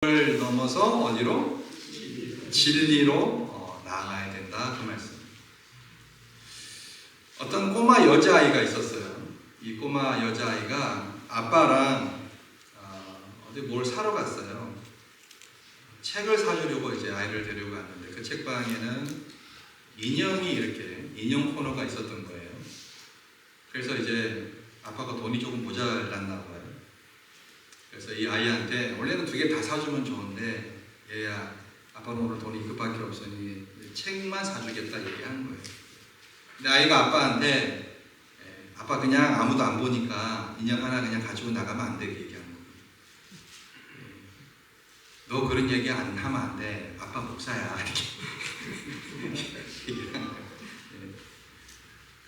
을 넘어서 어디로? 진리로 나아가야 된다 그 말씀. 어떤 꼬마 여자아이가 있었어요. 이 꼬마 여자아이가 아빠랑 어디 뭘 사러 갔어요. 책을 사주려고 이제 아이를 데리고 갔는데 그 책방에는 인형이 이렇게 인형 코너가 있었던 거예요. 그래서 이제 아빠가 돈이 조금 모자랐나 봐요. 그래서 이 아이한테 원래는 2개 다 사주면 좋은데 얘야 아빠는 오늘 돈이 이것밖에 없으니 책만 사주겠다 얘기하는 거예요. 근데 아이가 아빠한테 아빠 그냥 아무도 안 보니까 인형 하나 그냥 가지고 나가면 안 되게 얘기하는 거예요. 너 그런 얘기 안 하면 안 돼. 아빠 목사야 이렇게 얘기하는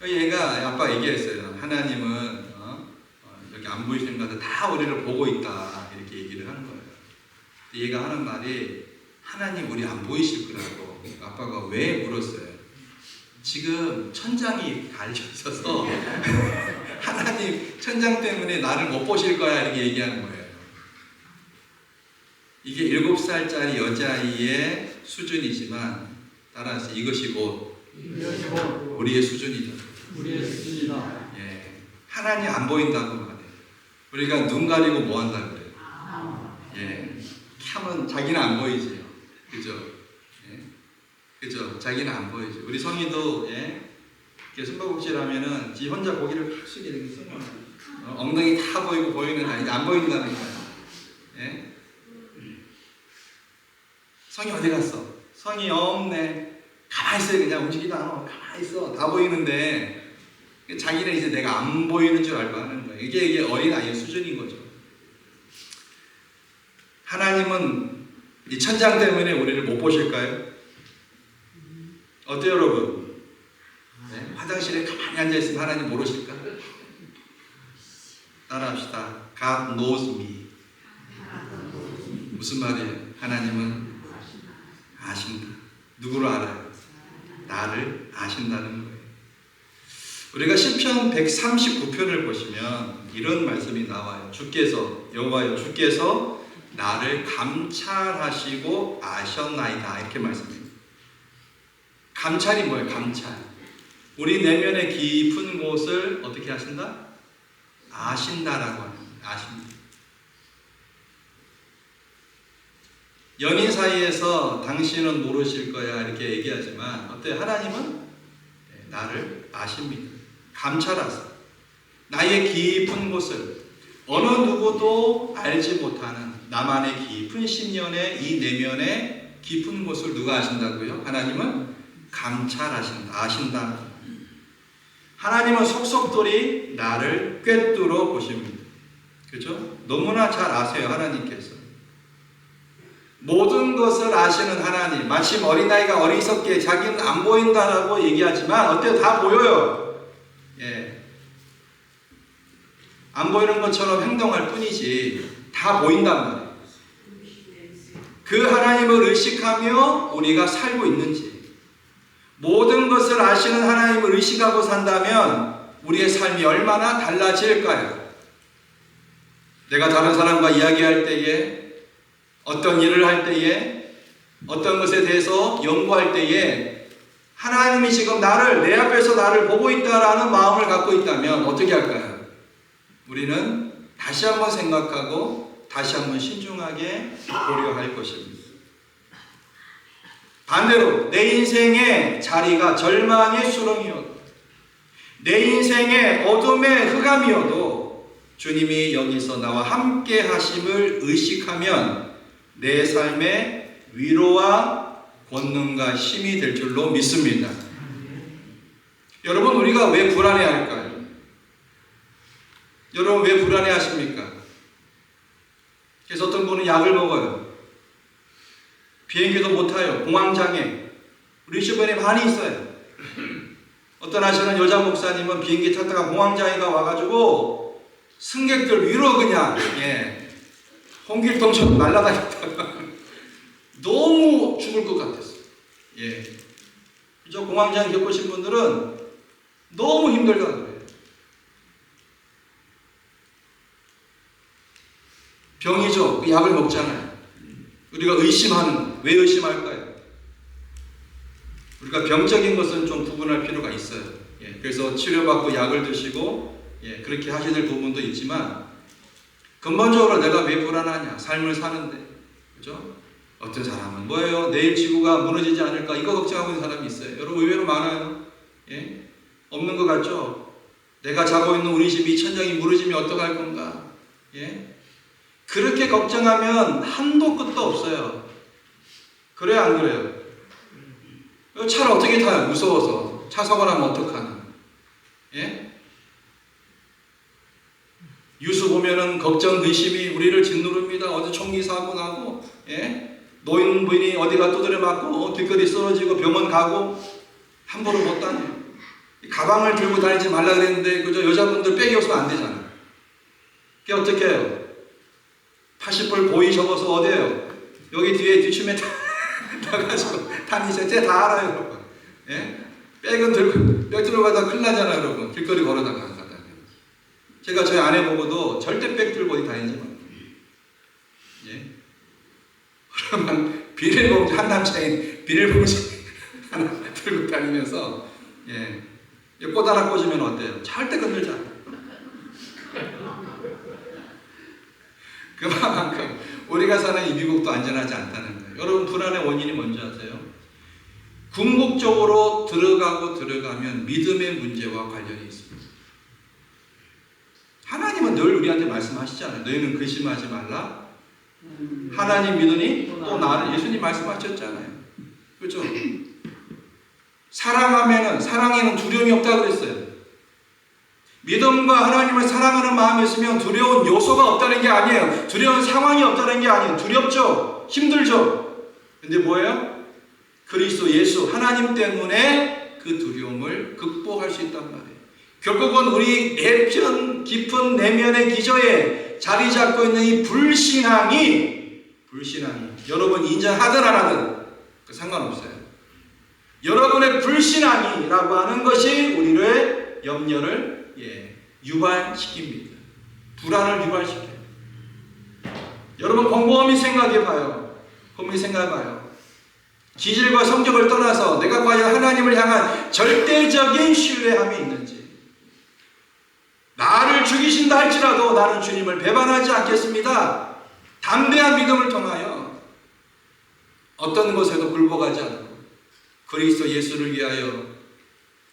거예요. 얘가 아빠 얘기했어요. 하나님은 여기 안 보이시는 것들 다 우리를 보고 있다 이렇게 얘기를 하는 거예요. 얘가 하는 말이 하나님 우리 안 보이실 거라고. 아빠가 왜 물었어요? 지금 천장이 달려 있어서 하나님 천장 때문에 나를 못 보실 거야 이렇게 얘기하는 거예요. 이게 7살짜리 여자아이의 수준이지만 따라서 이것이 곧 우리의 수준이다. 우리의 수준이다. 예, 하나님 안 보인다고 말해요. 우리가 눈 가리고 뭐 한다 그래요? 예, 하면 자기는 안 보이지요. 그죠? 예, 그죠? 자기는 안 보이죠. 우리 성희도 숨바꼭질 하면은 지 혼자 고기를 확 숙이게 이렇게 쓰면 엉덩이 다 보이고 보이는 아니 안 보인다는 거예요. 예? 성희 어디 갔어? 성희 없네. 가만히 있어요. 그냥 움직이도 않아. 가만히 있어. 다 보이는데 자기는 이제 내가 안 보이는 줄 알고 하는 거예요. 이게 어린아이의 수준인 거죠. 하나님은 이 천장 때문에 우리를 못 보실까요? 어때요 여러분? 네? 화장실에 가만히 앉아있으면 하나님 모르실까? 따라합시다. God knows me. 무슨 말이에요? 하나님은 아신다. 누구를 알아요? 나를 아신다는 거예요. 우리가 시편 139편을 보시면 이런 말씀이 나와요. 주께서 여호와여 주께서 나를 감찰하시고 아셨나이다 이렇게 말씀해요. 감찰이 뭐예요? 감찰. 우리 내면의 깊은 곳을 어떻게 하신다? 아신다라고 합니다. 아십니다. 연인 사이에서 당신은 모르실 거야 이렇게 얘기하지만 어때요? 하나님은 나를 아십니다. 감찰하세요. 나의 깊은 곳을 어느 누구도 알지 못하는 나만의 깊은 심년의 이 내면의 깊은 곳을 누가 아신다고요? 하나님은 감찰하신다. 아신다. 하나님은 속속들이 나를 꿰뚫어 보십니다. 그렇죠? 너무나 잘 아세요. 하나님께서. 모든 것을 아시는 하나님. 마침 어린아이가 어리석게 자기는 안 보인다라고 얘기하지만 어때요? 다 보여요. 예. 안 보이는 것처럼 행동할 뿐이지 다 보인단 말이에요. 그 하나님을 의식하며 우리가 살고 있는지, 모든 것을 아시는 하나님을 의식하고 산다면 우리의 삶이 얼마나 달라질까요? 내가 다른 사람과 이야기할 때에, 어떤 일을 할 때에, 어떤 것에 대해서 연구할 때에 하나님이 지금 내 앞에서 나를 보고 있다라는 마음을 갖고 있다면 어떻게 할까요? 우리는 다시 한번 생각하고 다시 한번 신중하게 고려할 것입니다. 반대로 내 인생의 자리가 절망의 수렁이어도, 내 인생의 어둠의 흑암이어도 주님이 여기서 나와 함께 하심을 의식하면 내 삶의 위로와 권능과 힘이 될 줄로 믿습니다. 여러분, 우리가 왜 불안해할까요? 여러분 왜 불안해하십니까? 그래서 어떤 분은 약을 먹어요. 비행기도 못 타요. 공황장애. 우리 주변에 많이 있어요. 어떤 하시는 여자 목사님은 비행기 탔다가 공황장애가 와가지고 승객들 위로 그냥 홍길동처럼 날아다녔다가 너무 죽을 것 같았어요. 저 공황장애 겪으신 분들은 너무 힘들다는 거예요. 병이죠. 그 약을 먹잖아요. 우리가 의심하는, 왜 의심할까요? 우리가 병적인 것은 좀 구분할 필요가 있어요. 그래서 치료받고 약을 드시고 그렇게 하셔야 될 부분도 있지만, 근본적으로 내가 왜 불안하냐? 삶을 사는데, 그죠? 어떤 사람은 뭐예요? 내일 지구가 무너지지 않을까? 이거 걱정하고 있는 사람이 있어요. 여러분 의외로 많아요. 없는 것 같죠? 내가 자고 있는 우리 집 이 천장이 무너지면 어떡할 건가? 그렇게 걱정하면 한도 끝도 없어요. 그래요, 안 그래요? 차를 어떻게 타요? 무서워서. 차 사고 나면 어떡하나? 뉴스 보면은 걱정, 의심이 우리를 짓누릅니다. 어디 총기 사고 나고, 노인분이 어디가 두드려 맞고, 길거리 쓰러지고, 병원 가고, 함부로 못 다녀요. 가방을 들고 다니지 말라 그랬는데, 그죠? 여자분들 백이 없으면 안 되잖아요. 그게 어떻게 해요? 80불 고이 접어서 어디에요? 여기 뒤에 뒷춤에 나가지고 다니세요. 제가 다 알아요, 여러분. 백은 들고, 백 들고 가다 큰일 나잖아요, 여러분. 길거리 걸어다가. 제가 저희 아내 보고도 절대 백 들고 어디 다니지 마. 그러면 비닐봉지, 한 남자인 비닐봉지 하나 들고 다니면서, 꽃 하나 꽂으면 어때요? 절대 건들지 않아요. 그만큼 우리가 사는 이 미국도 안전하지 않다는 거예요. 여러분, 불안의 원인이 뭔지 아세요? 궁극적으로 들어가면 믿음의 문제와 관련이 있습니다. 하나님은 늘 우리한테 말씀하시잖아요. 너희는 근심하지 말라. 하나님 믿으니 또 나를, 예수님 말씀하셨잖아요. 그렇죠? 사랑에는 두려움이 없다고 그랬어요. 믿음과 하나님을 사랑하는 마음이 있으면 두려운 요소가 없다는 게 아니에요. 두려운 상황이 없다는 게 아니에요. 두렵죠? 힘들죠? 근데 뭐예요? 그리스도 예수, 하나님 때문에 그 두려움을 극복할 수 있단 말이에요. 결국은 우리 내편 깊은 내면의 기저에 자리 잡고 있는 이 불신앙이 여러분 인정하든 안 하든 상관없어요. 여러분의 불신앙이라고 하는 것이 우리의 염려를 유발시킵니다. 불안을 유발시켜요. 여러분 곰곰이 생각해봐요. 기질과 성격을 떠나서 내가 과연 하나님을 향한 절대적인 신뢰함이 있는지. 나를 죽이신다 할지라도 나는 주님을 배반하지 않겠습니다. 담대한 믿음을 통하여 어떤 것에도 굴복하지 않고 그리스도 예수를 위하여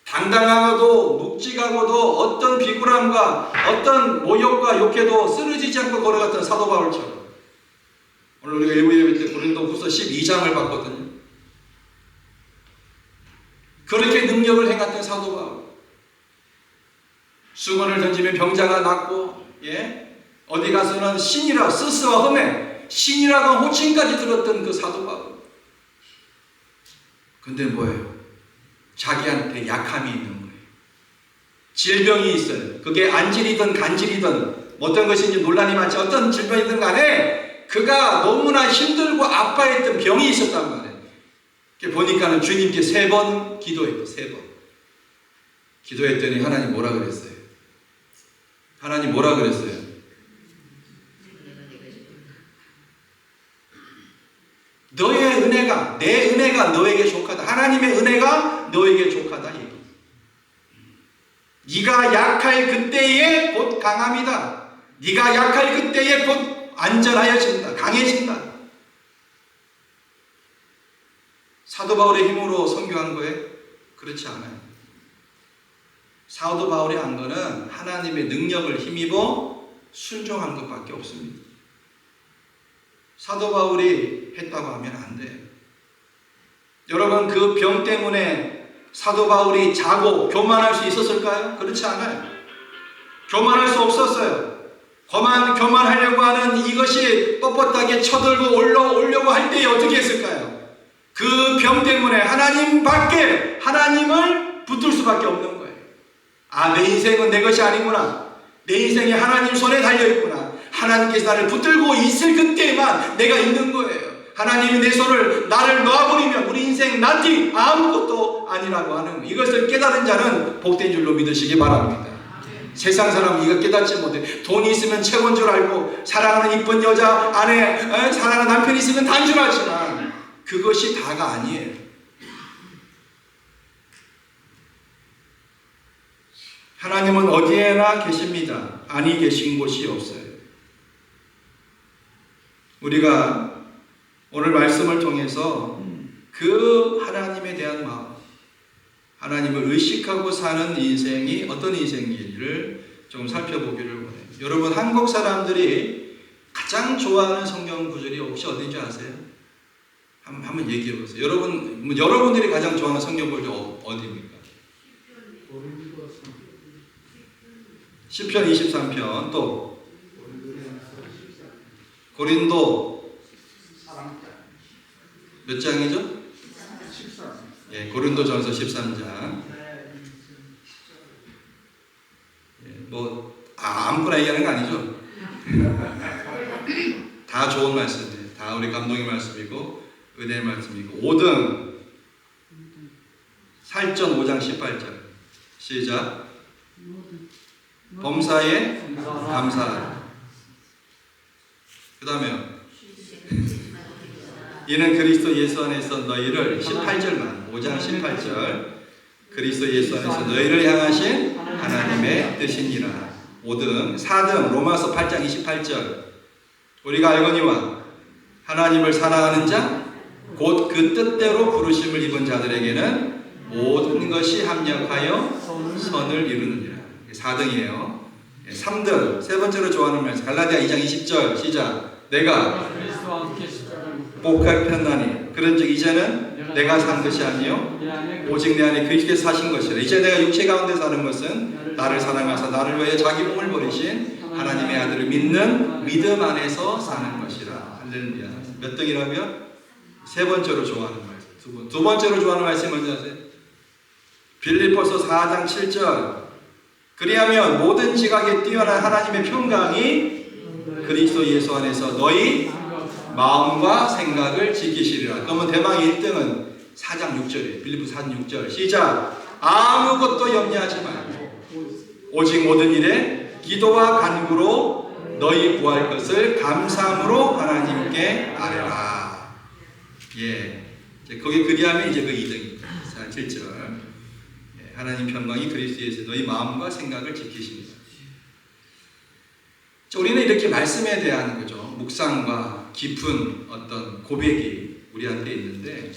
당당하고도 묵직하고도 어떤 비굴함과 어떤 모욕과 욕해도 쓰러지지 않고 걸어갔던 사도 바울처럼, 오늘 우리가 일부 예배 때 고린도후서 12장을 봤거든요. 그렇게 능력을 행했던 사도 바울, 수건을 던지면 병자가 낫고, 어디 가서는 신이라, 스스와 흠에 신이라고 호칭까지 들었던 그 사도 바울. 근데 뭐예요? 자기한테 약함이 있는 거예요. 질병이 있어요. 그게 안질이든 간질이든 어떤 것인지 논란이 많지, 어떤 질병이든 간에 그가 너무나 힘들고 아파했던 병이 있었단 말이에요. 보니까는 주님께 3번 기도했대. 3번 기도했더니 하나님 뭐라 그랬어요? 하나님 뭐라 그랬어요? 너의 은혜가, 내 은혜가 너에게 족하다. 하나님의 은혜가 너에게 족하다. 네가 약할 그때에 곧 강함이다. 네가 약할 그때에 곧 안전하여진다. 강해진다. 사도 바울의 힘으로 선교한 거예요? 그렇지 않아요. 사도 바울이 한 거는 하나님의 능력을 힘입어 순종한 것밖에 없습니다. 사도 바울이 했다고 하면 안 돼요. 여러분, 그 병 때문에 사도 바울이 자고 교만할 수 있었을까요? 그렇지 않아요. 교만할 수 없었어요. 교만하려고 하는 이것이 뻣뻣하게 쳐들고 올려고 할 때에 어떻게 했을까요? 그 병 때문에 하나님을 붙들 수밖에 없는 거예요. 아, 내 인생은 내 것이 아니구나. 내 인생이 하나님 손에 달려있구나. 하나님께서 나를 붙들고 있을 그때만 내가 있는 거예요. 하나님이 내 손을, 나를 놔버리면 우리 인생 나티 아무것도 아니라고 하는, 이것을 깨달은 자는 복된 줄로 믿으시기 바랍니다. 세상 사람은 이거 깨닫지 못해. 돈이 있으면 최고인 줄 알고, 사랑하는 이쁜 여자, 아내, 사랑하는 남편이 있으면 단순하지만 그것이 다가 아니에요. 하나님은 어디에나 계십니다. 아니 계신 곳이 없어요. 우리가 오늘 말씀을 통해서 그 하나님에 대한 마음, 하나님을 의식하고 사는 인생이 어떤 인생인지를 좀 살펴보기를 원해요. 여러분, 한국 사람들이 가장 좋아하는 성경 구절이 혹시 어딘지 아세요? 한번 얘기해 보세요. 여러분들이 가장 좋아하는 성경 구절 어디입니까? 시편 23편, 또 고린도 몇 장이죠? 예, 고린도전서 13장. 예, 아무거나 얘기하는 거 아니죠? 다 좋은 말씀이에요. 다 우리 감동의 말씀이고 은혜의 말씀이고. 5등 살전 5장 18절 시작. 범사에 감사하라. 그 다음에 이는 그리스도 예수 안에서 너희를 18절만 5장 18절 그리스도 예수 안에서 너희를 향하신 하나님의 뜻이니라. 5등 4등 로마서 8장 28절 우리가 알거니와 하나님을 사랑하는 자 곧 그 뜻대로 부르심을 입은 자들에게는 모든 것이 합력하여 선을 이루느니라. 4등이에요. 3등 세 번째로 좋아하는 말씀 갈라디아 2장 20절 시작. 내가 복합했나니 그런즉 이제는 내가 산 것이 아니요 오직 내 안에 그리스도께서 사신 것이라. 이제 내가 육체 가운데 사는 것은 나를 사랑하사 나를 위해 자기 몸을 버리신 하나님의 아들을 믿는 믿음 안에서 사는 것이라. 할렐루야. 몇 등이라며? 세 번째로 좋아하는 말씀. 두 번째로 좋아하는 말씀 뭔지 아세요? 빌립보서 4장 7절 그리하면 모든 지각에 뛰어난 하나님의 평강이 그리스도 예수 안에서 너희 마음과 생각을 지키시리라. 그러면 대망 1등은 4장 6절이에요. 빌립보 4장 6절 시작. 아무것도 염려하지 말고 오직 모든 일에 기도와 간구로 너희 구할 것을 감사함으로 하나님께 아뢰라. 예, 거기 그리하면 이제 그 2등입니다. 4장 7절 예, 하나님 평강이 그리스도에서 너희 마음과 생각을 지키십니다. 우리는 이렇게 말씀에 대한 거죠. 묵상과 깊은 어떤 고백이 우리한테 있는데,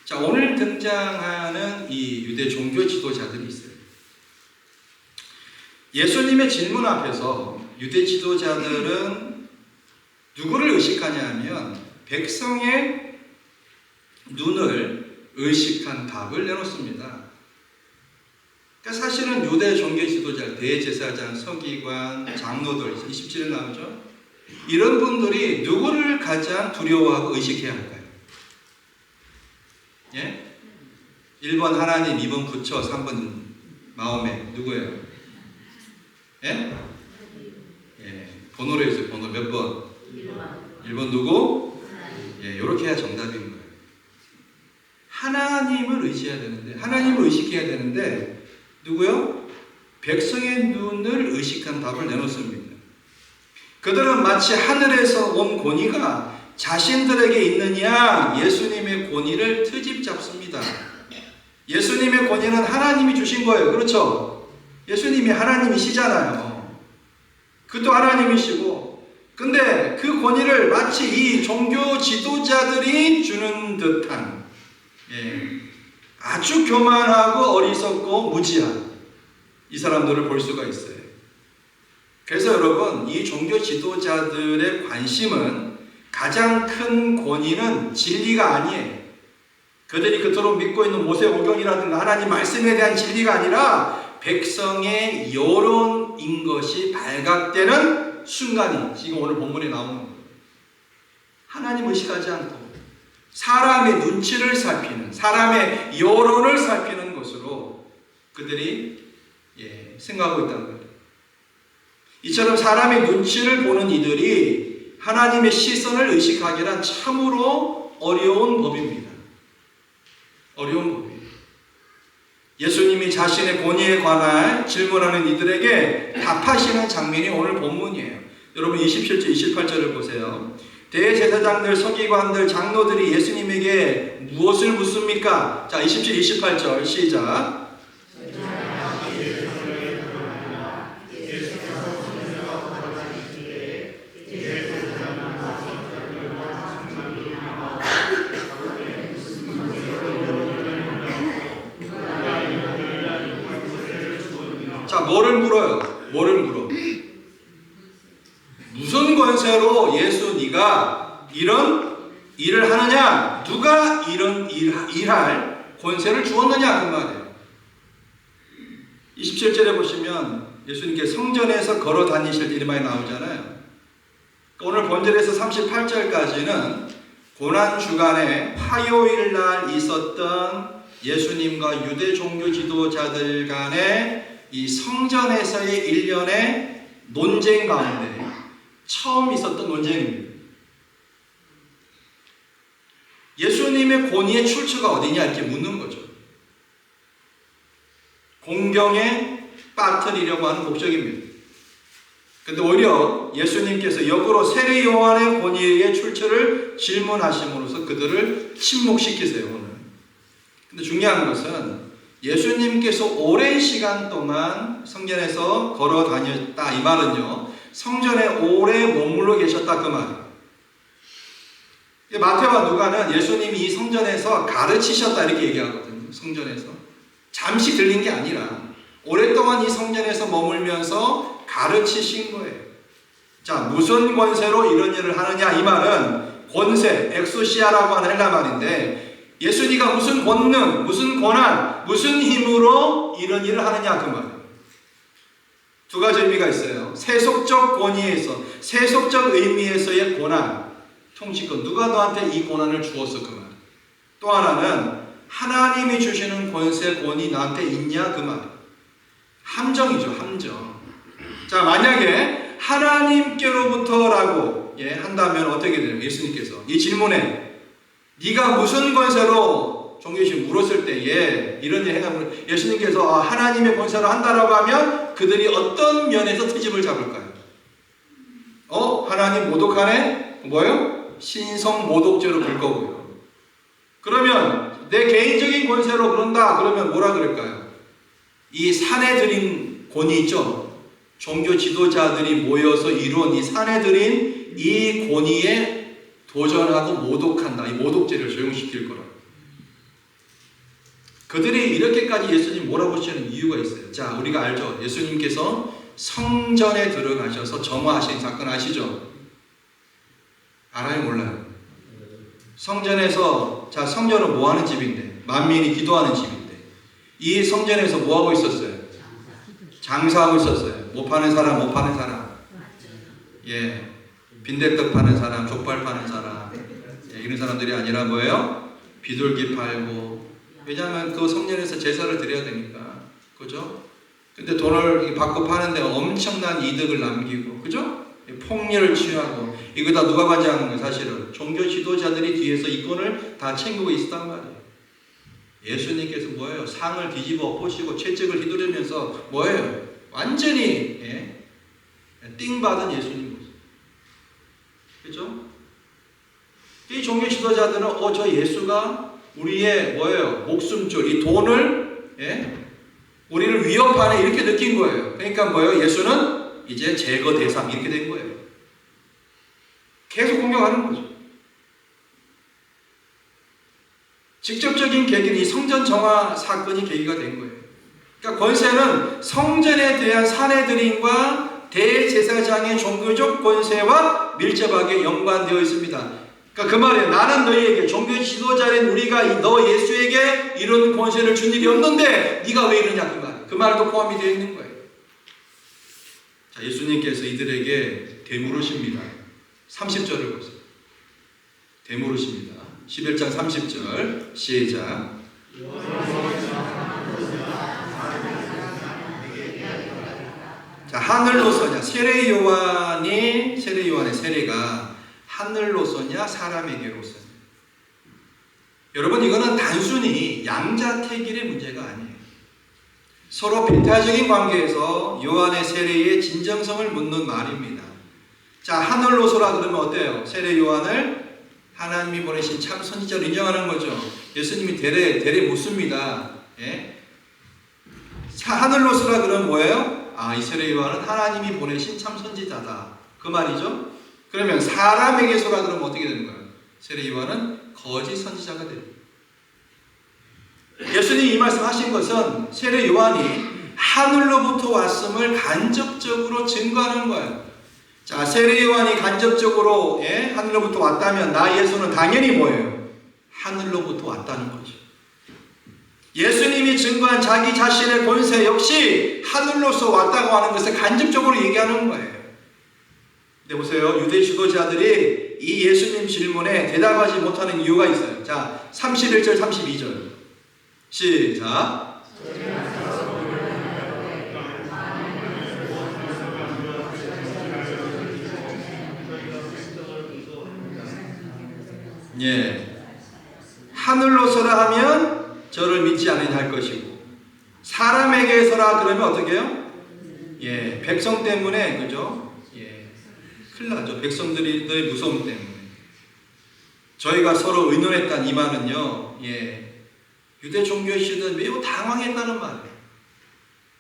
자, 오늘 등장하는 이 유대 종교 지도자들이 있어요. 예수님의 질문 앞에서 유대 지도자들은 누구를 의식하냐 하면 백성의 눈을 의식한 답을 내놓습니다. 그러니까 사실은 유대 종교 지도자, 대제사장, 서기관, 장로들 27일 나오죠. 이런 분들이 누구를 가장 두려워하고 의식해야 할까요? 예? 1번 하나님, 2번 부처, 3번 마음에 누구예요? 예? 예. 번호로 해주세요. 번호 몇 번? 1번 누구? 예, 이렇게 해야 정답인 거예요. 하나님을 의지해야 되는데, 하나님을 의식해야 되는데 누구요? 백성의 눈을 의식한 답을 내놓습니다. 그들은 마치 하늘에서 온 권위가 자신들에게 있느냐 예수님의 권위를 트집 잡습니다. 예수님의 권위는 하나님이 주신 거예요. 그렇죠? 예수님이 하나님이시잖아요. 그것도 하나님이시고, 근데 그 권위를 마치 이 종교 지도자들이 주는 듯한 아주 교만하고 어리석고 무지한 이 사람들을 볼 수가 있어요. 그래서 여러분, 이 종교 지도자들의 관심은 가장 큰 권위는 진리가 아니에요. 그들이 그토록 믿고 있는 모세오경이라든가 하나님 말씀에 대한 진리가 아니라 백성의 여론인 것이 발각되는 순간이 지금 오늘 본문에 나오는 거예요. 하나님 의식하지 않고 사람의 눈치를 살피는, 사람의 여론을 살피는 것으로 그들이 생각하고 있다는 거예요. 이처럼 사람의 눈치를 보는 이들이 하나님의 시선을 의식하기란 참으로 어려운 법입니다. 어려운 법이에요. 예수님이 자신의 권위에 관한 질문하는 이들에게 답하시는 장면이 오늘 본문이에요. 여러분 27절 28절을 보세요. 대제사장들, 서기관들, 장로들이 예수님에게 무엇을 묻습니까? 자, 27, 28절 시작. 자, 뭐를 물어요? 뭐를 물어? 무슨 권세로 예수 네가 이런 일을 하느냐? 누가 이런 일할 권세를 주었느냐? 그 말이에요. 27절에 보시면 예수님께 성전에서 걸어 다니실 때 이름이 나오잖아요. 오늘 본절에서 38절까지는 고난주간에 화요일 날 있었던 예수님과 유대 종교 지도자들 간의 이 성전에서의 일련의 논쟁 가운데 처음 있었던 논쟁입니다. 예수님의 권위의 출처가 어디냐 이렇게 묻는 거죠. 공경에 빠뜨리려고 하는 목적입니다. 근데 오히려 예수님께서 역으로 세례 요한의 권위의 출처를 질문하심으로써 그들을 침묵시키세요, 오늘. 근데 중요한 것은 예수님께서 오랜 시간 동안 성전에서 걸어 다녔다 이 말은요, 성전에 오래 머물러 계셨다 그 말이에요. 마태와 누가는 예수님이 이 성전에서 가르치셨다 이렇게 얘기하거든요. 성전에서 잠시 들린 게 아니라 오랫동안 이 성전에서 머물면서 가르치신 거예요. 자, 무슨 권세로 이런 일을 하느냐 이 말은 권세, 엑소시아라고 하는 헬라 말인데 예수님가 무슨 권능, 무슨 권한, 무슨 힘으로 이런 일을 하느냐 그 말이에요. 두 가지 의미가 있어요. 세속적 권위에서, 세속적 의미에서의 권한, 통치권. 누가 너한테 이 권한을 주었어 그 말. 또 하나는 하나님이 주시는 권세, 권위 나한테 있냐 그 말. 함정이죠, 함정. 자, 만약에 하나님께로부터라고 한다면 어떻게 돼요? 예수님께서 이 질문에 네가 무슨 권세로 종교심 물었을 때에 이런 일 행함을 예수님께서 하나님의 권세로 한다라고 하면 그들이 어떤 면에서 트집을 잡을까요? 하나님 모독하네? 뭐예요? 신성 모독죄로 볼 거고요. 그러면 내 개인적인 권세로 그런다 그러면 뭐라 그럴까요? 이 산에 들인 권위 있죠? 종교 지도자들이 모여서 이룬 이 산에 들인 이 권위에 도전하고 모독한다. 이 모독죄를 적용시킬 거라고. 그들이 이렇게까지 예수님 몰아붙이는 이유가 있어요. 자, 우리가 알죠? 예수님께서 성전에 들어가셔서 점화하신 사건 아시죠? 알아요? 몰라요? 성전에서, 자, 성전은 뭐 하는 집인데? 만민이 기도하는 집인데. 이 성전에서 뭐 하고 있었어요? 장사하고 있었어요. 못 파는 사람, 못 파는 사람. 예. 빈대떡 파는 사람, 족발 파는 사람. 이런 사람들이 아니라 뭐예요? 비둘기 팔고. 왜냐하면 그 성전에서 제사를 드려야 되니까. 그죠? 근데 돈을 받고 파는데 엄청난 이득을 남기고. 그죠? 폭리를 취하고. 이거 다 누가 관장하는 거예요, 사실은? 종교 지도자들이 뒤에서 이권을 다 챙기고 있었단 말이에요. 예수님께서 뭐예요? 상을 뒤집어 엎으시고 채찍을 휘두르면서 뭐예요? 완전히 띵 받은 예수님 모습. 그죠? 이 종교 지도자들은 저 예수가 우리의 뭐예요? 목숨줄, 이 돈을 우리를 위협하네 이렇게 느낀 거예요. 그러니까 뭐예요? 예수는 이제 제거 대상 이렇게 된 거예요. 계속 공격하는 거죠. 직접적인 계기는 이 성전 정화 사건이 계기가 된 거예요. 그러니까 권세는 성전에 대한 사내들인과 대제사장의 종교적 권세와 밀접하게 연관되어 있습니다. 그러니까 그 말이에요. 나는 너희에게 종교 지도자인 우리가 너 예수에게 이런 권세를 준 일이 없는데 네가 왜 이러냐 그 말. 그 말도 포함이 되어 있는 거예요. 자, 예수님께서 이들에게 되물으십니다. 30절을 보세요. 되물으십니다. 11장 30절 시작. 자, 하늘로서냐 세례 요한의 세례가 하늘로서냐 사람에게로서냐. 여러분 이거는 단순히 양자택일의 문제가 아니에요. 서로 배타적인 관계에서 요한의 세례의 진정성을 묻는 말입니다. 자, 하늘로서라 그러면 어때요? 세례 요한을 하나님이 보내신 참 선지자로 인정하는 거죠. 예수님이 대래 묻습니다. 예? 자, 하늘로서라 그러면 뭐예요? 아, 이 세례 요한은 하나님이 보내신 참 선지자다. 그 말이죠. 그러면 사람에게서라 그러면 어떻게 되는 거예요? 세례 요한은 거짓 선지자가 됩니다. 예수님이 이 말씀하신 것은 세례 요한이 하늘로부터 왔음을 간접적으로 증거하는 거예요. 자, 세례 요한이 간접적으로 하늘로부터 왔다면 나 예수는 당연히 뭐예요? 하늘로부터 왔다는 거죠. 예수님이 증거한 자기 자신의 권세 역시 하늘로서 왔다고 하는 것을 간접적으로 얘기하는 거예요. 근데 보세요. 유대 지도자들이 이 예수님 질문에 대답하지 못하는 이유가 있어요. 자, 31절 32절 시작. 예, 하늘로서라 하면 저를 믿지 않으냐 할 것이고 사람에게서라 그러면 어떻게 해요? 예, 백성 때문에 그죠? 예, 큰일 나죠. 백성들의 무서움 때문에 저희가 서로 의논했다는 이 말은요, 예, 유대 종교의 시대는 매우 당황했다는 말이에요.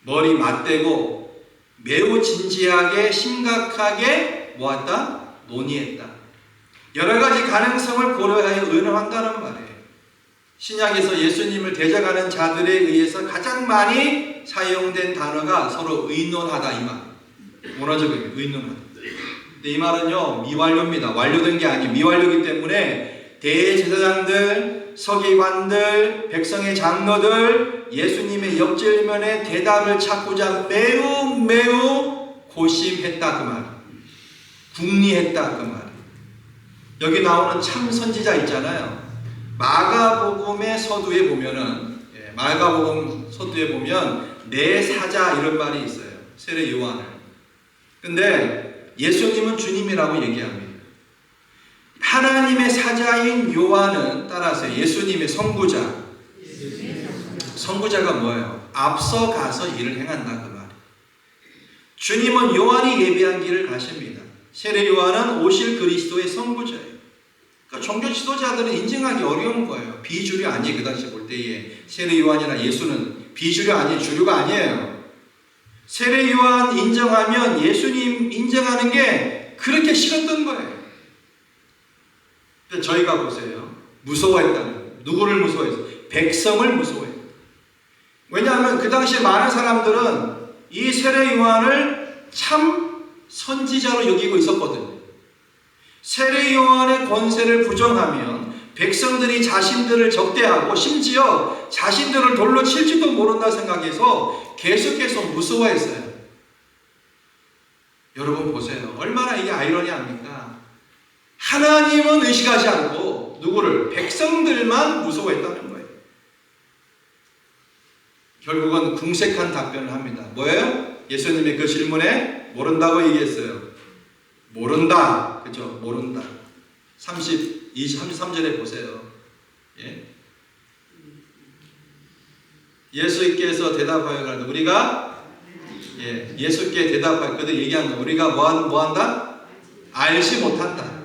머리 맞대고 매우 진지하게 심각하게 모았다? 논의했다. 여러 가지 가능성을 고려하여 의논한다는 말이에요. 신약에서 예수님을 대적하는 자들에 의해서 가장 많이 사용된 단어가 서로 의논하다 이 말. 원어적인 의논하다. 근데 이 말은요, 미완료입니다. 완료된 게 아니에요. 미완료이기 때문에 대제사장들, 서기관들, 백성의 장로들 예수님의 역질면에 대답을 찾고자 매우 고심했다 그 말. 궁리했다 그 말. 여기 나오는 참 선지자 있잖아요. 마가복음의 서두에 보면은, 마가복음 서두에 보면 내 사자 이런 말이 있어요. 세례 요한을. 근데 예수님은 주님이라고 얘기합니다. 하나님의 사자인 요한은 따라서 예수님의 선구자. 선구자가 뭐예요? 앞서가서 일을 행한다 그 말이에요. 주님은 요한이 예비한 길을 가십니다. 세례 요한은 오실 그리스도의 선구자예요. 그러니까 종교 지도자들은 인정하기 어려운 거예요. 비주류 아니에요. 그 당시 볼 때에 세례 요한이나 예수는 비주류 아니에요. 주류가 아니에요. 세례 요한 인정하면 예수님 인정하는 게 그렇게 싫었던 거예요. 저희가 보세요. 무서워했다는 거예요. 누구를 무서워했어요? 백성을 무서워했어요. 왜냐하면 그 당시에 많은 사람들은 이 세례 요한을 참 선지자로 여기고 있었거든요. 세례 요한의 권세를 부정하면 백성들이 자신들을 적대하고 심지어 자신들을 돌로 칠지도 모른다 생각해서 계속해서 무서워했어요. 여러분 보세요. 얼마나 이게 아이러니합니까? 하나님은 의식하지 않고 누구를? 백성들만 무서워했다는 거예요. 결국은 궁색한 답변을 합니다. 뭐예요? 예수님의 그 질문에 모른다고 얘기했어요. 모른다. 그죠? 모른다. 33절에 보세요. 예? 예수께서 대답하여 가라되 우리가 예수께 대답하여 그들 얘기한 거 우리가 뭐한다? 알지 못한다.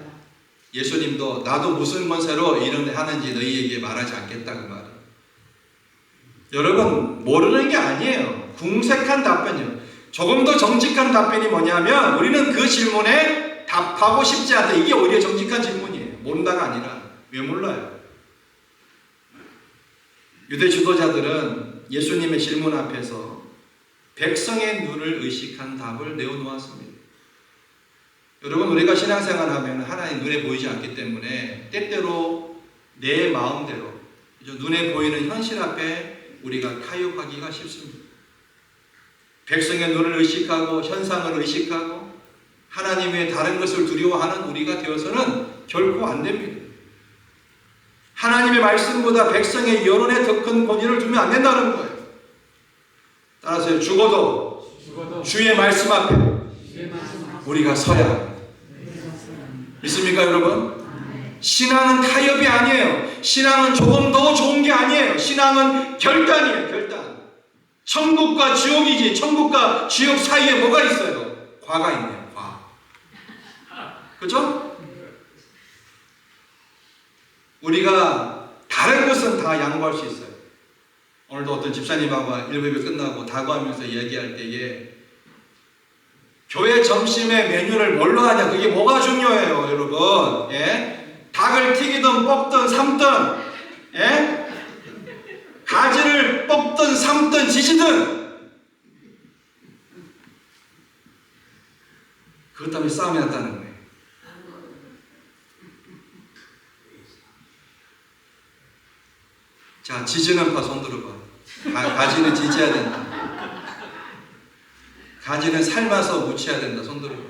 예수님도 나도 무슨 권세로 이런 데 하는지 너희에게 말하지 않겠다 그 말이에요. 여러분 모르는 게 아니에요. 궁색한 답변이요. 조금 더 정직한 답변이 뭐냐면 우리는 그 질문에 답하고 싶지 않다. 이게 오히려 정직한 질문이에요. 모른다가 아니라. 왜 몰라요? 유대 지도자들은 예수님의 질문 앞에서 백성의 눈을 의식한 답을 내어놓았습니다. 여러분 우리가 신앙생활하면 하나님 눈에 보이지 않기 때문에 때때로 내 마음대로 눈에 보이는 현실 앞에 우리가 타협하기가 쉽습니다. 백성의 눈을 의식하고 현상을 의식하고 하나님 외에 다른 것을 두려워하는 우리가 되어서는 결코 안 됩니다. 하나님의 말씀보다 백성의 여론에 더 큰 권위를 두면 안 된다는 거예요. 따라서 죽어도 주의 말씀 앞에 우리가 서야 합니다. 믿습니까 여러분? 신앙은 타협이 아니에요. 신앙은 조금 더 좋은 게 아니에요. 신앙은 결단이에요. 결단. 천국과 지옥이지 천국과 지옥 사이에 뭐가 있어요? 과가 있네요. 과. 그죠? 우리가 다른 것은 다 양보할 수 있어요. 오늘도 어떤 집사님하고 1부이 끝나고 다구하면서 얘기할 때에 교회 점심에 메뉴를 뭘로 하냐, 그게 뭐가 중요해요, 여러분. 예? 닭을 튀기든 볶든 삶든, 예? 가지를 뽑든 삶든 지지든, 그것 때문에 싸움이 났다는 거예요. 자, 지지는 파 손 들어봐. 가지는 지져야 된다. 가지는 삶아서 무쳐야 된다. 손 들어봐.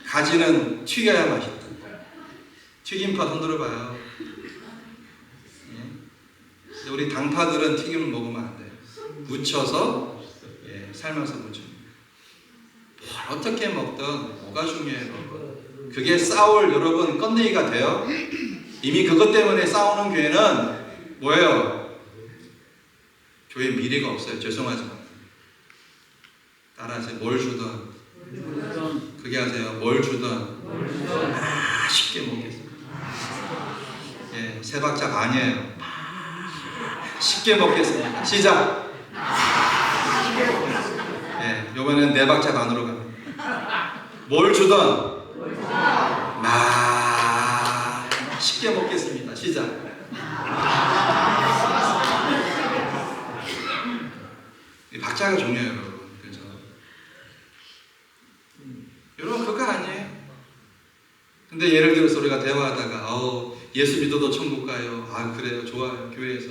가지는 튀겨야 맛있다. 튀김파 손 들어봐요. 예? 우리 당파들은 튀김을 먹으면 안 돼요. 무쳐서, 예, 삶아서 무쳐. 뭘 어떻게 먹든 뭐가 중요해요. 그게 싸울 여러분 건네기가 돼요. 이미 그것 때문에 싸우는 교회는 뭐예요? 교회 미래가 없어요. 죄송하지만. 따라하세요. 뭘 주든. 그게 하세요. 뭘 주든. 맛있게 먹겠습니다. 예, 세 박자 반이에요. 쉽게 먹겠습니다. 시작. 예, 요번에는 네 박자 반으로 갑니다. 뭘 주든. 맛있게 먹겠습니다. 시작. 이 박자가 중요해요, 여러분. 그렇죠? 여러분 그거 아니에요. 근데 예를 들어서 우리가 대화하다가 예수 믿어도 천국 가요. 아 그래요, 좋아요. 교회에서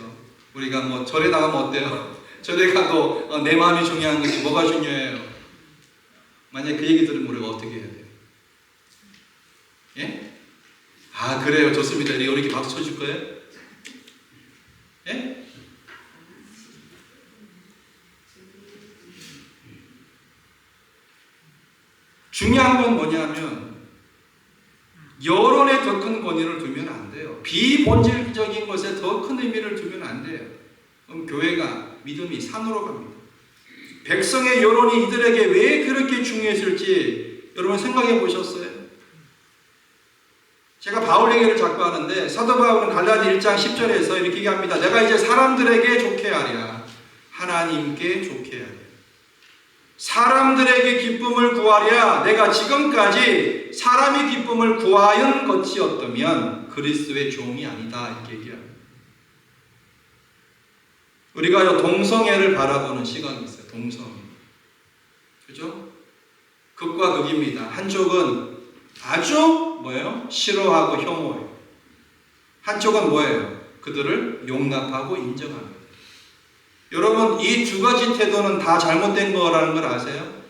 우리가 뭐 절에 나가면 어때요? 절에 가도 내 마음이 중요한 거지 뭐가 중요해요? 만약 그 얘기 들으면 우리가 어떻게 해야 돼요? 예? 아 그래요, 좋습니다. 우리 이렇게 박수 쳐줄 거예요? 예? 중요한 건 뭐냐면 여론에 더 큰 권위를 두면 안 돼요. 비본질적인 것에 더 큰 의미를 두면 안 돼요. 그럼 교회가 믿음이 산으로 갑니다. 백성의 여론이 이들에게 왜 그렇게 중요했을지 여러분 생각해 보셨어요? 제가 바울 얘기를 자꾸 하는데 사도 바울은 갈라디 1장 10절에서 이렇게 얘기합니다. 내가 이제 사람들에게 좋게 하랴 하나님께 좋게 하랴. 사람들에게 기쁨을 구하랴 내가 지금까지 사람의 기쁨을 구하연 것이었다면 그리스도의 종이 아니다. 이렇게 얘기합니다. 우리가 동성애를 바라보는 시각이 있어요. 동성애. 그죠? 극과 극입니다. 한쪽은 아주 뭐예요? 싫어하고 혐오해요. 한쪽은 뭐예요? 그들을 용납하고 인정합니다. 여러분 이 두 가지 태도는 다 잘못된 거라는 걸 아세요?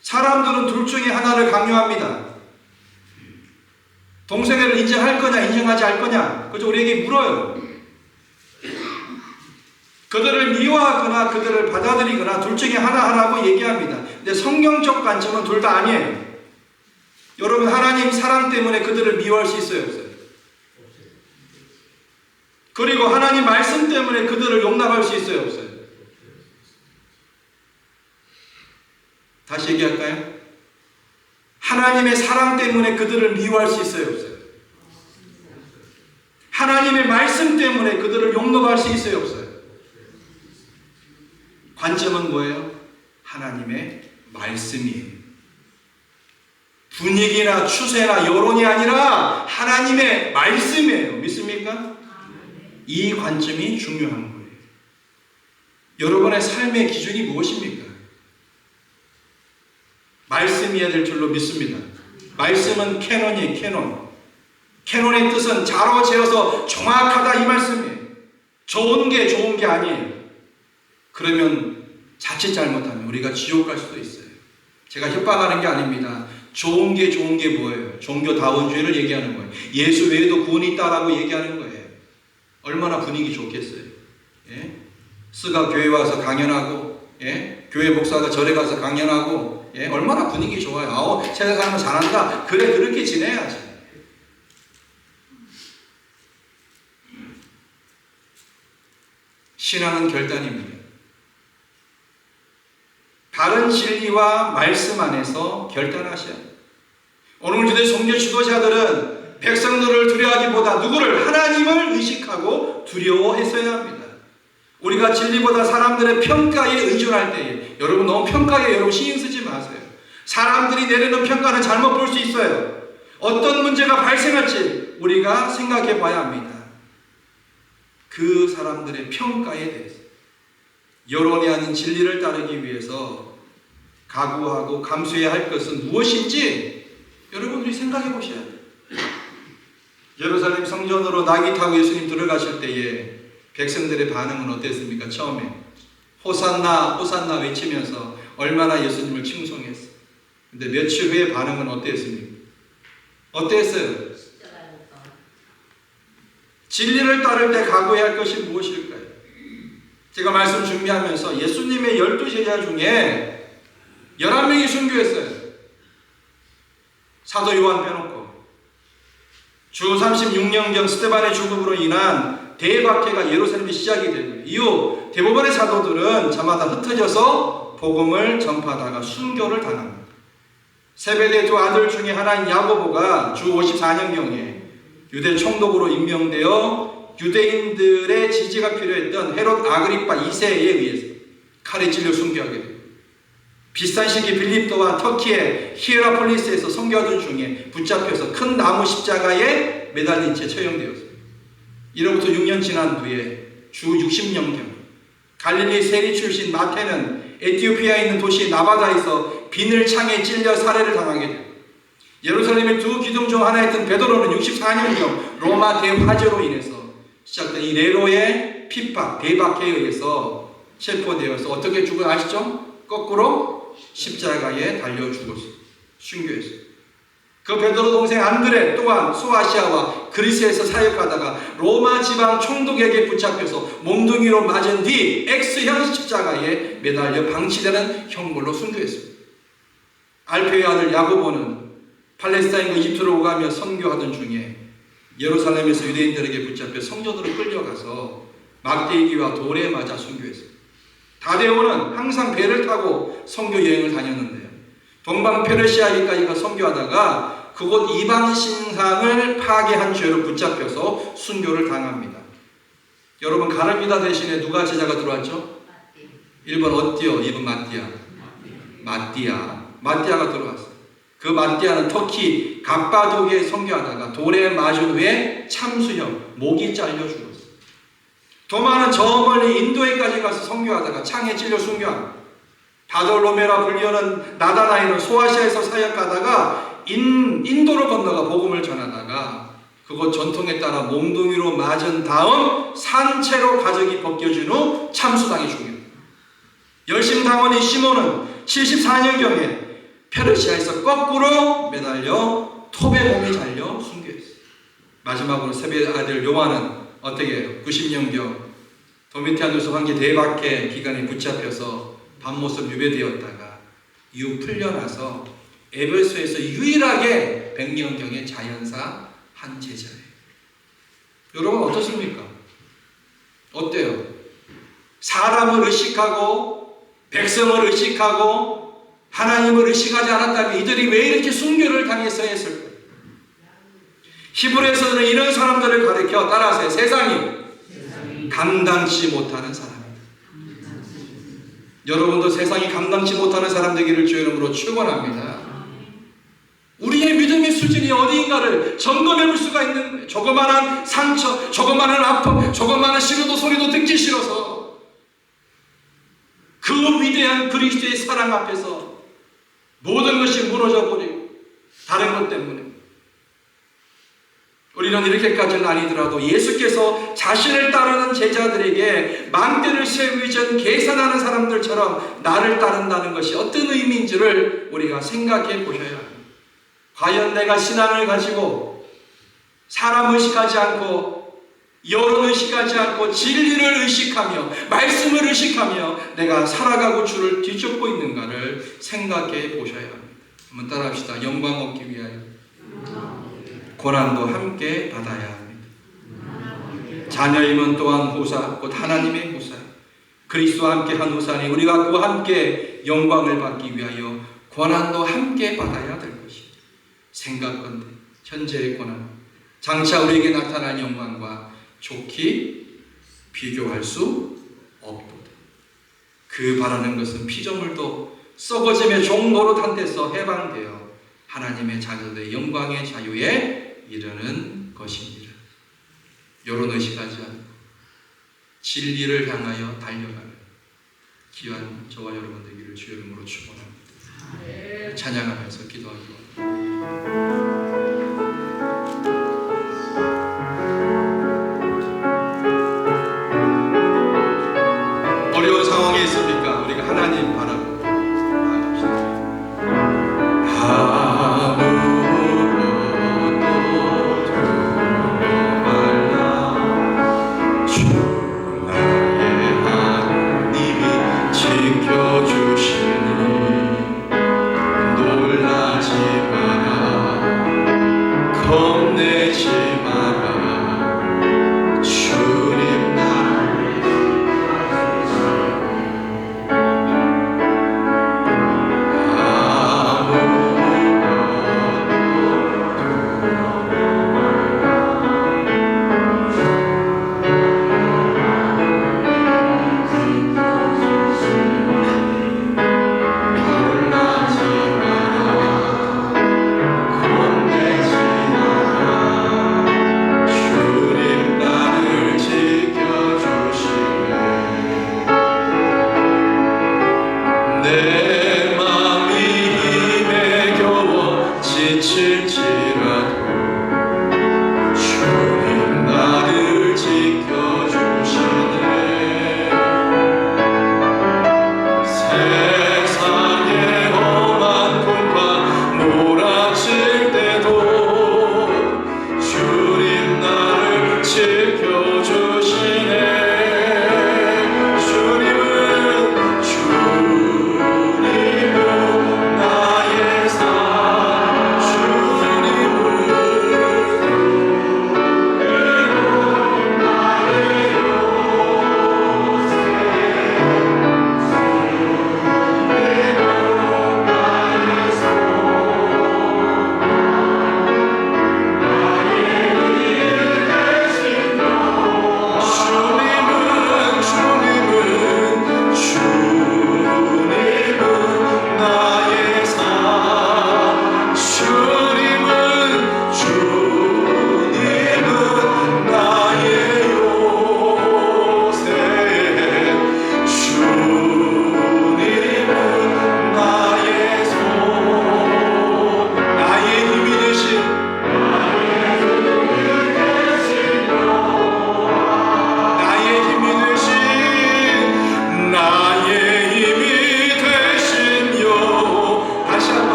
사람들은 둘 중에 하나를 강요합니다. 동성애를 인정할 거냐 인정하지 않을 거냐 그죠? 우리에게 물어요. 그들을 미워하거나 그들을 받아들이거나 둘 중에 하나 하라고 얘기합니다. 근데 성경적 관점은 둘 다 아니에요. 여러분 하나님 사랑 때문에 그들을 미워할 수 있어요 없어요? 그리고 하나님 말씀 때문에 그들을 용납할 수 있어요 없어요? 다시 얘기할까요? 하나님의 사랑 때문에 그들을 미워할 수 있어요 없어요? 하나님의 말씀 때문에 그들을 용납할 수 있어요 없어요? 관점은 뭐예요? 하나님의 말씀이에요. 분위기나 추세나 여론이 아니라 하나님의 말씀이에요. 믿습니까? 이 관점이 중요한 거예요. 여러분의 삶의 기준이 무엇입니까? 말씀이어야 될 줄로 믿습니다. 말씀은 캐논이에요. 캐논. 캐논의 뜻은 자로 재어서 정확하다 이 말씀이에요. 좋은 게 아니에요. 그러면 자칫 잘못하면 우리가 지옥 갈 수도 있어요. 제가 협박하는 게 아닙니다. 좋은 게 뭐예요? 종교다원주의를 얘기하는 거예요. 예수 외에도 구원이 있다라고 얘기하는 거예요. 얼마나 분위기 좋겠어요. 예? 스가 교회 와서 강연하고, 예? 교회 목사가 절에 가서 강연하고, 예? 얼마나 분위기 좋아요. 세상 사람은 잘한다. 그래, 그렇게 지내야지. 신앙은 결단입니다. 바른 진리와 말씀 안에서 결단하셔야 합니다. 오늘 주된 선교 지도자들은 백성들을 두려워하기보다 누구를? 하나님을 의식하고 두려워했어야 합니다. 우리가 진리보다 사람들의 평가에 의존할 때에, 여러분 너무 평가에 여러분 신경 쓰지 마세요. 사람들이 내리는 평가는 잘못 볼 수 있어요. 어떤 문제가 발생할지 우리가 생각해 봐야 합니다. 그 사람들의 평가에 대해서 여론이 아닌 진리를 따르기 위해서 각오하고 감수해야 할 것은 무엇인지 여러분들이 생각해 보셔야 돼요. 예루살렘 성전으로 낙이 타고 예수님 들어가실 때에 백성들의 반응은 어땠습니까? 처음에 호산나 호산나 외치면서 얼마나 예수님을 칭송했어요. 근데 며칠 후에 반응은 어땠습니까? 어땠어요? 진리를 따를 때 각오해야 할 것이 무엇일까요? 제가 말씀 준비하면서 예수님의 12제자 중에 11명이 순교했어요. 사도 요한 빼놓고. 주 36년경 스데반의 죽음으로 인한 대박해가 예루살렘에 시작이 됩니다. 이후 대부분의 사도들은 저마다 흩어져서 복음을 전파하다가 순교를 당합니다. 세베대 두 아들 중에 하나인 야고보가 주 54년경에 유대 총독으로 임명되어 유대인들의 지지가 필요했던 헤롯 아그리파 2세에 의해서 칼에 찔려 순교하게 됩니다. 비슷한 시기 빌립 또한 터키의 히에라폴리스에서 선교하던 중에 붙잡혀서 큰 나무 십자가에 매달린 채 처형되었습니다. 이로부터 6년 지난 후에 주 60년경 갈릴리 세리 출신 마태는 에티오피아에 있는 도시 나바다에서 비늘 창에 찔려 살해를 당하게 됩니다. 예루살렘의 두 기둥 중 하나였던 베드로는 64년경 로마 대화재로 인해서 시작된 이 네로의 핍박, 대박해에 의해서 체포되어서 어떻게 죽어 아시죠? 거꾸로 십자가에 달려 죽었어요. 순교했어요. 그 베드로 동생 안드레 또한 소아시아와 그리스에서 사역하다가 로마 지방 총독에게 붙잡혀서 몽둥이로 맞은 뒤 X형 십자가에 매달려 방치되는 형벌로 순교했습니다. 알페의 아들 야고보는 팔레스타인과 이집트로 오가며 선교하던 중에 예루살렘에서 유대인들에게 붙잡혀 성전으로 끌려가서 막대기와 돌에 맞아 순교했습니다. 다데오는 항상 배를 타고 선교 여행을 다녔는데요. 동방 페르시아에까지 가 선교하다가 그곳 이방 신상을 파괴한 죄로 붙잡혀서 순교를 당합니다. 여러분 가르비다 대신에 누가 제자가 들어왔죠? 1번 어띠오, 2번 마띠아가 들어왔어요. 그 마띠아는 터키 갑바도기에 선교하다가 돌에 맞은 후에 참수형, 목이 잘려 죽었어요. 도마는 저 멀리 인도에까지 가서 선교하다가 창에 찔려 순교합니다. 바돌로메라 불리오는 나다나이는 소아시아에서 사역하다가 인도로 건너가 복음을 전하다가 그곳 전통에 따라 몽둥이로 맞은 다음 산채로 가죽이 벗겨진 후 참수당해 죽입니다. 열심당원인 시몬은 74년경에 페르시아에서 거꾸로 매달려 톱에 몸이 잘려 순교했어요. 마지막으로 세베 아들 요한은 어떻게 해요? 90년경 도미티아누스 황제 대박해 기간에 붙잡혀서 밤모습 유배되었다가 이후 풀려나서 에베소에서 유일하게 100년경의 자연사 한 제자예요. 여러분 어떻습니까? 어때요? 사람을 의식하고 백성을 의식하고 하나님을 의식하지 않았다면 이들이 왜 이렇게 순교를 당했어야 했을까요? 히브리서는 이런 사람들을 가리켜 따라서 세상이 감당치 못하는 사람입니다. 여러분도 세상이 감당치 못하는 사람 되기를 주의 이름으로 축원합니다. 우리의 믿음의 수준이 어디인가를 점검해 볼 수가 있는 거예요. 조그마한 상처, 조그마한 아픔, 조그마한 시루도 소리도 듣기 싫어서 그 위대한 그리스도의 사랑 앞에서 모든 것이 무너져 버리고 다른 것 때문에 우리는 이렇게까지는 아니더라도 예수께서 자신을 따르는 제자들에게 망대를 세우기 전 계산하는 사람들처럼 나를 따른다는 것이 어떤 의미인지를 우리가 생각해 보셔야 합니다. 과연 내가 신앙을 가지고 사람 의식하지 않고 여론 의식하지 않고 진리를 의식하며 말씀을 의식하며 내가 살아가고 주를 뒤쫓고 있는가를 생각해 보셔야 합니다. 한번 따라합시다. 영광 얻기 위하여 고난도 함께 받아야 합니다. 자녀임은 또한 보사, 곧 하나님의 보사. 그리스도와 함께 한 우산이 우리가 그와 함께 영광을 받기 위하여 고난도 함께 받아야 될 것이다. 생각건대 현재의 고난, 장차 우리에게 나타날 영광과 좋게 비교할 수 없도다. 그 바라는 것은 피조물도 썩어짐의 종노릇한 데서 해방되어 하나님의 자녀들의 영광의 자유에 이르는 것입니다. 여론 의식하지 않고 진리를 향하여 달려가는 귀한 저와 여러분 되기를 주의 이름으로 축원합니다. 찬양하면서 기도하기 원합니다. 어려운 상황에 있습니까? 우리가 하나님 바라보고 나아갑시다.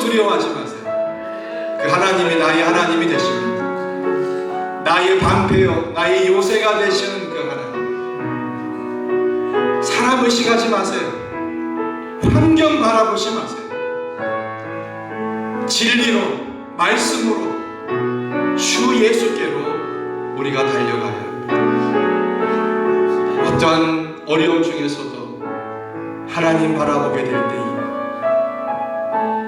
두려워하지 마세요. 그 하나님이 나의 하나님이 되십니다. 나의 방패요, 나의 요새가 되시는 그 하나님. 사람 의식하지 마세요. 환경 바라보지 마세요. 진리로, 말씀으로, 주 예수께로 우리가 달려가야 합니다. 어떠한 어려움 중에서도 하나님 바라보게 될 때에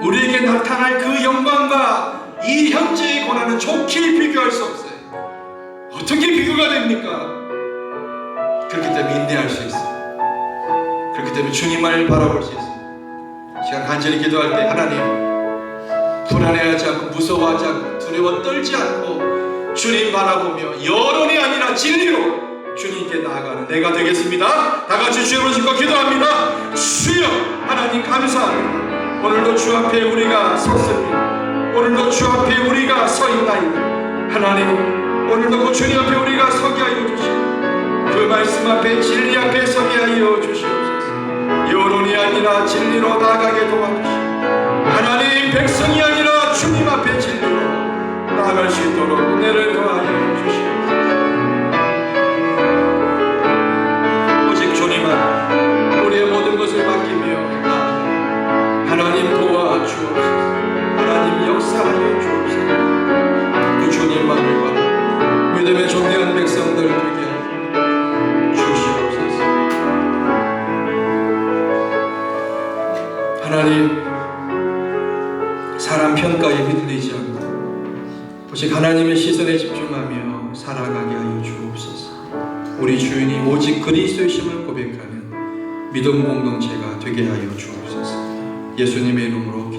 우리에게 나타날 그 영광과 이 현재의 고난은 좋게 비교할 수 없어요. 어떻게 비교가 됩니까? 그렇기 때문에 인내할 수 있어요. 그렇기 때문에 주님을 바라볼 수 있어요. 제가 간절히 기도할 때 하나님, 불안해하지 않고 무서워하지 않고 두려워 떨지 않고 주님 바라보며 여론이 아니라 진리로 주님께 나아가는 내가 되겠습니다. 다 같이 주님을 짓고 기도합니다. 주여 하나님 감사합니다. 오늘도 주 앞에 우리가 섰습니다. 오늘도 주 앞에 우리가 서 있나이다. 하나님, 오늘도 그 주님 앞에 우리가 서게 하여 주시고 그 말씀 앞에 진리 앞에 서게 하여 주시옵소서. 여론이 아니라 진리로 나아가게 도와주시고 하나님, 백성이 아니라 주님 앞에 진리로 나아갈 수 있도록 은혜를 더하여 주시옵소서. 오직 주님만 주님만을 바라 믿음의 존귀한 백성들 되게 하여 주시옵소서. 하나님, 사람 평가에 휘둘리지 않고 오직 하나님의 시선에 집중하며 살아가게 하여 주옵소서. 우리 주인이 오직 그리스도이심을 고백하는 믿음 공동체가 되게 하여 주옵소서. 예수님의 이름으로